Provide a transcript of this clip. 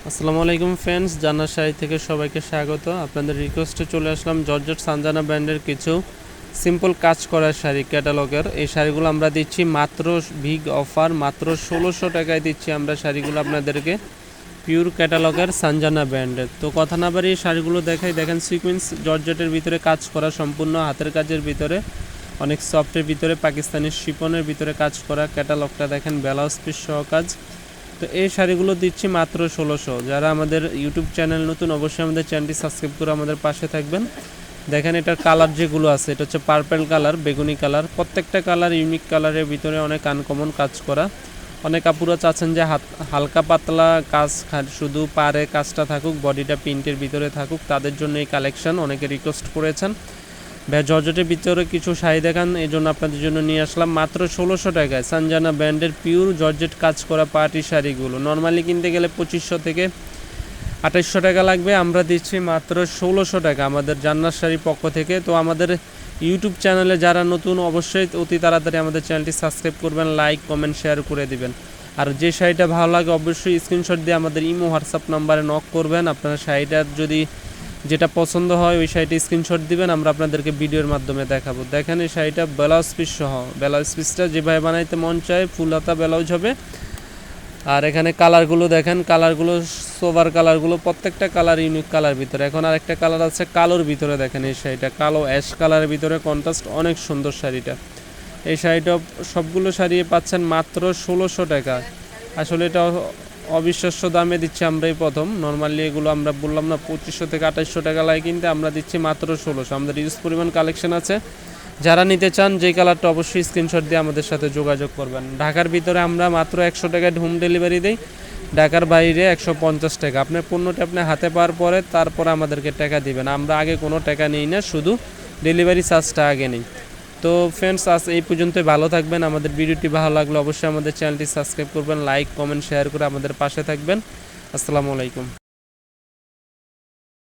আসসালামু আলাইকুম ফ্রেন্ডস, জান্নাত শাড়ি থেকে সবাইকে স্বাগত। আপনাদের রিকোয়েস্টে চলে আসলাম জর্জেট সানজানা ব্র্যান্ডের কিছু সিম্পল কাজ করা শাড়ি ক্যাটালগের। এই শাড়িগুলো আমরা দিচ্ছি মাত্র বিগ অফার, মাত্র ১৬০০ টাকায় দিচ্ছি আমরা শাড়িগুলো আপনাদেরকে, পিওর ক্যাটালগের সানজানা ব্র্যান্ডের। তো কথা না বাড়িয়ে শাড়িগুলো দেখাই। দেখেন সিকোয়েন্স জর্জেটের ভিতরে কাজ করা, সম্পূর্ণ হাতের কাজের ভিতরে, অনেক সফটের ভিতরে, পাকিস্তানি শিপনের ভিতরে কাজ করা। ক্যাটালগটা দেখেন, ব্লাউজ পিস সহ কাজ। তো এই শাড়িগুলো দিচ্ছি মাত্র ১৬০০। যারা আমাদের ইউটিউব চ্যানেল নতুন, অবশ্যই আমাদের চ্যানেলটি সাবস্ক্রাইব করে আমাদের পাশে থাকবেন। দেখেন এটার কালার যেগুলো আছে, এটা হচ্ছে পার্পেল কালার, বেগুনি কালার, প্রত্যেকটা কালার ইউনিক কালারের ভিতরে, অনেক আনকমন কাজ করা। অনেক আপুরা চাচ্ছেন যে হালকা পাতলা কাজ, শুধু পারে কাজটা থাকুক, বডিটা প্রিন্টের ভিতরে থাকুক, তাদের জন্য এই কালেকশন অনেকে রিকোয়েস্ট করেছেন। জর্জেটের ভিতরে কিছু শাড়ি দেখান, এই জন্য আপনাদের জন্য নিয়ে আসলাম মাত্র ১৬০০ টাকায় সানজানা ব্র্যান্ডের পিওর জর্জেট কাজ করা পার্টি শাড়িগুলো। নর্মালি কিনতে গেলে ২৫০০ থেকে ২৮০০ টাকা লাগবে, আমরা দিচ্ছি মাত্র ১৬০০ টাকা আমাদের জান্নাত শাড়ির পক্ষ থেকে। তো আমাদের ইউটিউব চ্যানেলে যারা নতুন, অবশ্যই অতি তাড়াতাড়ি আমাদের চ্যানেলটি সাবস্ক্রাইব করবেন, লাইক কমেন্ট শেয়ার করে দিবেন। আর যে শাড়িটা ভালো লাগে অবশ্যই স্ক্রিনশট দিয়ে আমাদের ইমো হোয়াটসঅ্যাপ নাম্বারে নক করবেন। আপনার শাড়িটার যদি যেটা পছন্দ হয় ওই শাড়িটা স্ক্রিনশট দিবেন, আমরা আপনাদেরকে ভিডিওর মাধ্যমে দেখাবো। দেখেন এই শাড়িটা ব্লাউজ পিস সহ, ব্লাউজ পিসটা যেভাবে বানাইতে মন চায় ফুল হাতা ব্লাউজ হবে। আর এখানে কালারগুলো দেখেন, কালারগুলো সোভার কালারগুলো, প্রত্যেকটা কালার ইউনিক কালার ভিতরে। এখন আর একটা কালার আছে কালোর ভিতরে, দেখেন এই শাড়িটা কালো অ্যাশ কালারের ভিতরে, কন্ট্রাস্ট অনেক সুন্দর শাড়িটা। এই শাড়িটা সবগুলো শাড়ি পাচ্ছেন মাত্র ১৬০০ টাকা। আসলে এটা অবিশ্বাস্য দামে দিচ্ছি আমরা এই প্রথম। নর্মালি এগুলো আমরা বললাম না ২৫০০ থেকে ২৮০০ টাকা লাগে কিনতে, আমরা দিচ্ছি মাত্র ১৬০০। আমাদের ইউজ পরিমাণ কালেকশন আছে, যারা নিতে চান যেই কালারটা অবশ্যই স্ক্রিনশট দিয়ে আমাদের সাথে যোগাযোগ করবেন। ঢাকার ভিতরে আমরা মাত্র ১০০ টাকায় হোম ডেলিভারি দিই, ঢাকার বাইরে ১৫০ টাকা। আপনার পণ্যটা আপনি হাতে পাওয়ার পরে তারপরে আমাদেরকে টাকা দিবেন, আমরা আগে কোনো টাকা নিই না, শুধু ডেলিভারি চার্জটা আগে নিই। তো ফ্রেন্ডস, আজ এই পর্যন্তই। ভালো থাকবেন। আমাদের ভিডিওটি ভালো লাগলে অবশ্যই আমাদের চ্যানেলটি সাবস্ক্রাইব করবেন, লাইক কমেন্ট শেয়ার করে আমাদের পাশে থাকবেন। আসসালামু আলাইকুম।